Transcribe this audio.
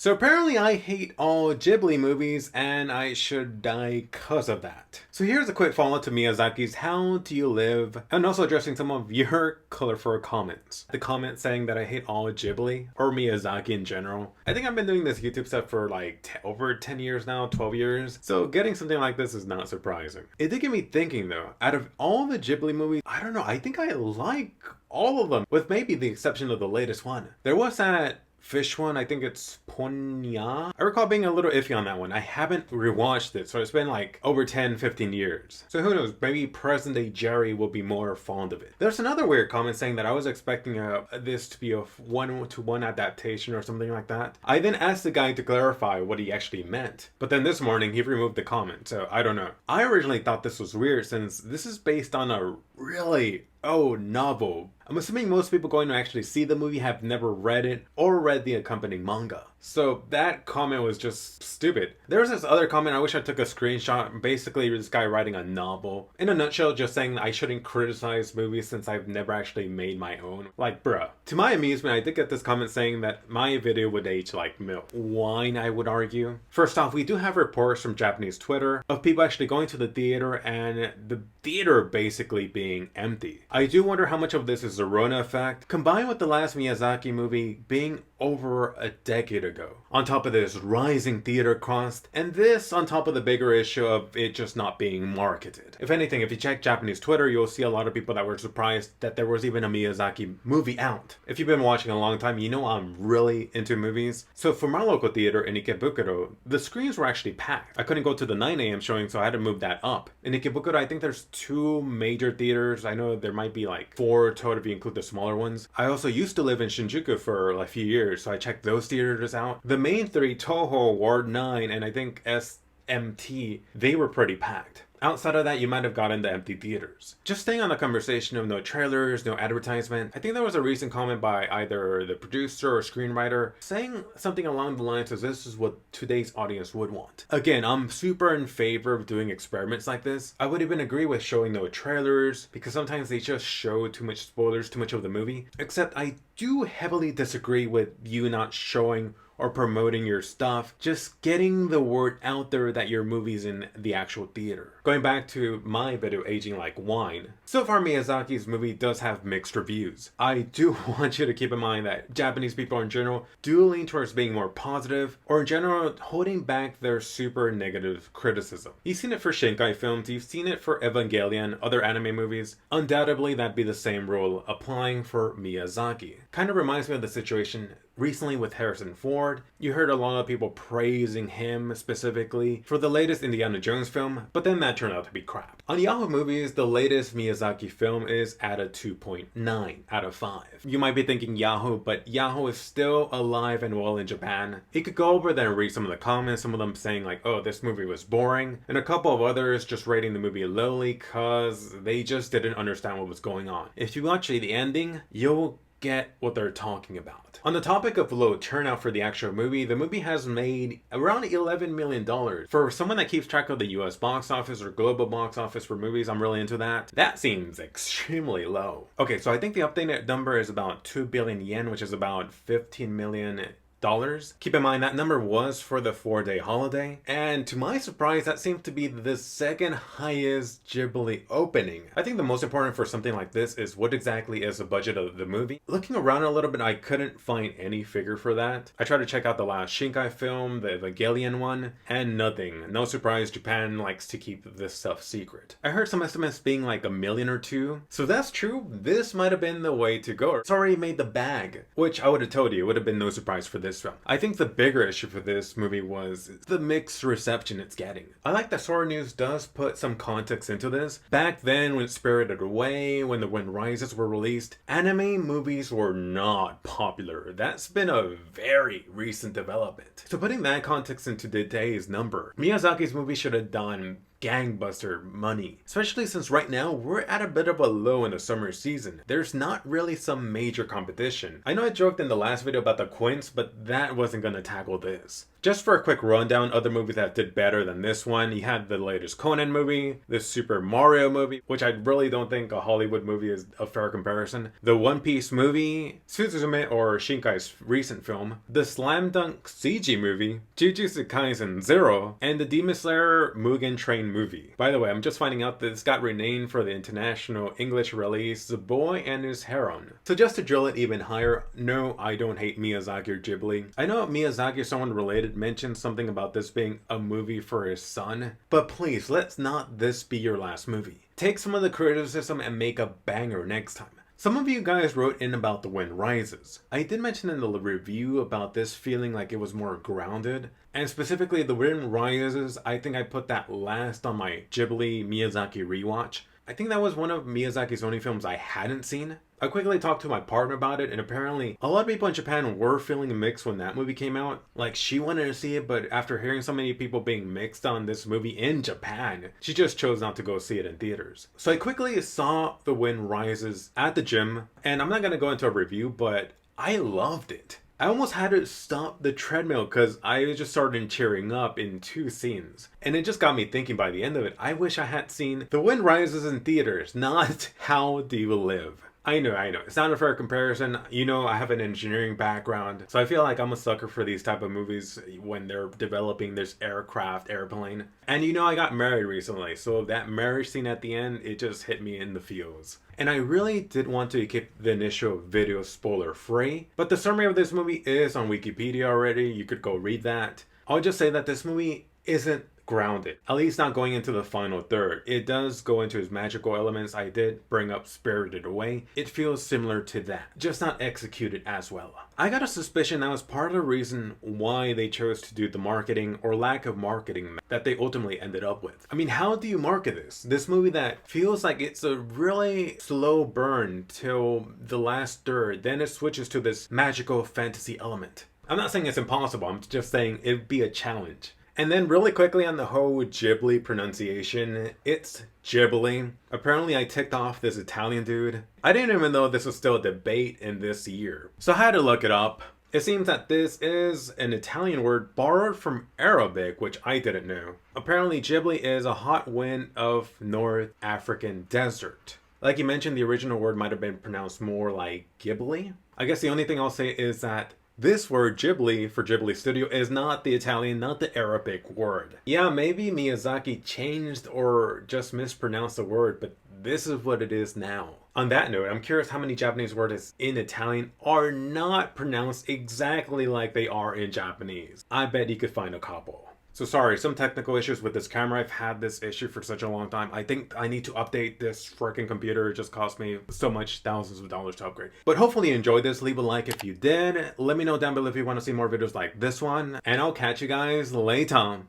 So apparently I hate all Ghibli movies and I should die cause of that. So here's a quick follow-up to Miyazaki's How Do You Live, and also addressing some of your colorful comments. The comment saying that I hate all Ghibli, or Miyazaki in general. I think I've been doing this YouTube stuff for like over 10 years now, 12 years, so getting something like this is not surprising. It did get me thinking though, out of all the Ghibli movies, I don't know, I think I like all of them, with maybe the exception of the latest one. There was that fish one, I think it's Ponya. I recall being a little iffy on that one. I haven't rewatched it, so it's been like over 10-15 years. So who knows, maybe present day Jerry will be more fond of it. There's another weird comment saying that I was expecting this to be a one-to-one adaptation or something like that. I then asked the guy to clarify what he actually meant, but then this morning he removed the comment, so I don't know. I originally thought this was weird since this is based on a really novel. I'm assuming most people going to actually see the movie have never read it or read the accompanying manga. So that comment was just stupid. There was this other comment, I wish I took a screenshot. Basically, this guy writing a novel. In a nutshell, just saying I shouldn't criticize movies since I've never actually made my own. Like, bruh. To my amusement, I did get this comment saying that my video would age like milk. Wine, I would argue. First off, we do have reports from Japanese Twitter of people actually going to the theater and the theater basically being empty. I do wonder how much of this is the Rona effect, combined with the last Miyazaki movie being over a decade ago. On top of this rising theater cost, and this on top of the bigger issue of it just not being marketed. If anything, if you check Japanese Twitter, you'll see a lot of people that were surprised that there was even a Miyazaki movie out. If you've been watching a long time, you know I'm really into movies. So for my local theater in Ikebukuro, the screens were actually packed. I couldn't go to the 9 a.m. showing, so I had to move that up. In Ikebukuro, I think there's 2 major theaters. I know there might be like 4 total if you include the smaller ones. I also used to live in Shinjuku for a few years, so I checked those theaters out. The main 3, Toho, Ward 9, and I think SMT, they were pretty packed. Outside of that, you might have gotten the empty theaters. Just staying on the conversation of no trailers, no advertisement, I think there was a recent comment by either the producer or screenwriter saying something along the lines of this is what today's audience would want. Again, I'm super in favor of doing experiments like this. I would even agree with showing no trailers because sometimes they just show too much spoilers, too much of the movie. Except I do heavily disagree with you not showing or promoting your stuff, just getting the word out there that your movie's in the actual theater. Going back to my video aging like wine, so far Miyazaki's movie does have mixed reviews. I do want you to keep in mind that Japanese people in general do lean towards being more positive, or in general holding back their super negative criticism. You've seen it for Shinkai films, you've seen it for Evangelion, other anime movies. Undoubtedly that'd be the same rule applying for Miyazaki. Kind of reminds me of the situation recently with Harrison Ford. You heard a lot of people praising him specifically for the latest Indiana Jones film, but then that turned out to be crap. On Yahoo Movies, the latest Miyazaki film is at a 2.9 out of 5. You might be thinking Yahoo, but Yahoo is still alive and well in Japan. You could go over there and read some of the comments, some of them saying like, oh, this movie was boring, and a couple of others just rating the movie lowly cause they just didn't understand what was going on. If you watch the ending, you'll get what they're talking about. On the topic of low turnout for the actual movie, the movie has made around $11 million. For someone that keeps track of the US box office or global box office for movies, I'm really into that. That seems extremely low. Okay, so I think the updated number is about 2 billion yen, which is about 15 million dollars. Keep in mind that number was for the 4-day holiday, and to my surprise that seemed to be the second highest Ghibli opening. I think the most important for something like this is what exactly is the budget of the movie. Looking around a little bit, I couldn't find any figure for that. I tried to check out the last Shinkai film, the Evangelion one, and nothing. No surprise, Japan likes to keep this stuff secret. I heard some estimates being like $1 million or $2 million. So if that's true, this might have been the way to go. It's already made the bag, which I would have told you, it would have been no surprise for this film. I think the bigger issue for this movie was the mixed reception it's getting. I like that Sora News does put some context into this. Back then when Spirited Away, when The Wind Rises were released, anime movies were not popular. That's been a very recent development. So putting that context into today's number, Miyazaki's movie should have done gangbuster money, especially since right now we're at a bit of a low in the summer season. There's not really some major competition. I know I joked in the last video about the Quints, but that wasn't gonna tackle this. Just for a quick rundown, other movies that did better than this one, you had the latest Conan movie, the Super Mario movie, which I really don't think a Hollywood movie is a fair comparison, the One Piece movie, Suzume or Shinkai's recent film, the Slam Dunk CG movie, Jujutsu Kaisen 0, and the Demon Slayer Mugen Train movie. By the way, I'm just finding out that this got renamed for the international English release, The Boy and His Heron. So just to drill it even higher, no, I don't hate Miyazaki or Ghibli. I know Miyazaki or someone related mentioned something about this being a movie for his son, but please, let's not this be your last movie. Take some of the criticism and make a banger next time. Some of you guys wrote in about The Wind Rises. I did mention in the review about this feeling like it was more grounded, and specifically The Wind Rises, I think I put that last on my Ghibli Miyazaki rewatch. I think that was one of Miyazaki's only films I hadn't seen. I quickly talked to my partner about it, and apparently a lot of people in Japan were feeling mixed when that movie came out. Like, she wanted to see it, but after hearing so many people being mixed on this movie in Japan, she just chose not to go see it in theaters. So I quickly saw The Wind Rises at the gym, and I'm not going to go into a review, but I loved it. I almost had to stop the treadmill because I just started tearing up in 2 scenes. And it just got me thinking by the end of it, I wish I had seen The Wind Rises in theaters, not How Do You Live? I know. It's not a fair comparison. You know, I have an engineering background, so I feel like I'm a sucker for these type of movies when they're developing this airplane. And you know, I got married recently, so that marriage scene at the end, it just hit me in the feels. And I really did want to keep the initial video spoiler free, but the summary of this movie is on Wikipedia already. You could go read that. I'll just say that this movie isn't grounded, at least not going into the final third. It does go into its magical elements. I did bring up Spirited Away. It feels similar to that, just not executed as well. I got a suspicion that was part of the reason why they chose to do the marketing or lack of marketing that they ultimately ended up with. I mean, how do you market this? This movie that feels like it's a really slow burn till the last third, then it switches to this magical fantasy element. I'm not saying it's impossible, I'm just saying it'd be a challenge. And then really quickly on the whole Ghibli pronunciation, it's Ghibli. Apparently I ticked off this Italian dude. I didn't even know this was still a debate in this year. So I had to look it up. It seems that this is an Italian word borrowed from Arabic, which I didn't know. Apparently Ghibli is a hot wind of North African desert. Like you mentioned, the original word might have been pronounced more like Ghibli. I guess the only thing I'll say is that this word Ghibli for Ghibli Studio is not the Italian, not the Arabic word. Yeah, maybe Miyazaki changed or just mispronounced the word, but this is what it is now. On that note, I'm curious how many Japanese words in Italian are not pronounced exactly like they are in Japanese. I bet you could find a couple. So sorry, some technical issues with this camera. I've had this issue for such a long time. I think I need to update this freaking computer. It just cost me so much, thousands of dollars to upgrade. But hopefully you enjoyed this. Leave a like if you did. Let me know down below if you want to see more videos like this one. And I'll catch you guys later.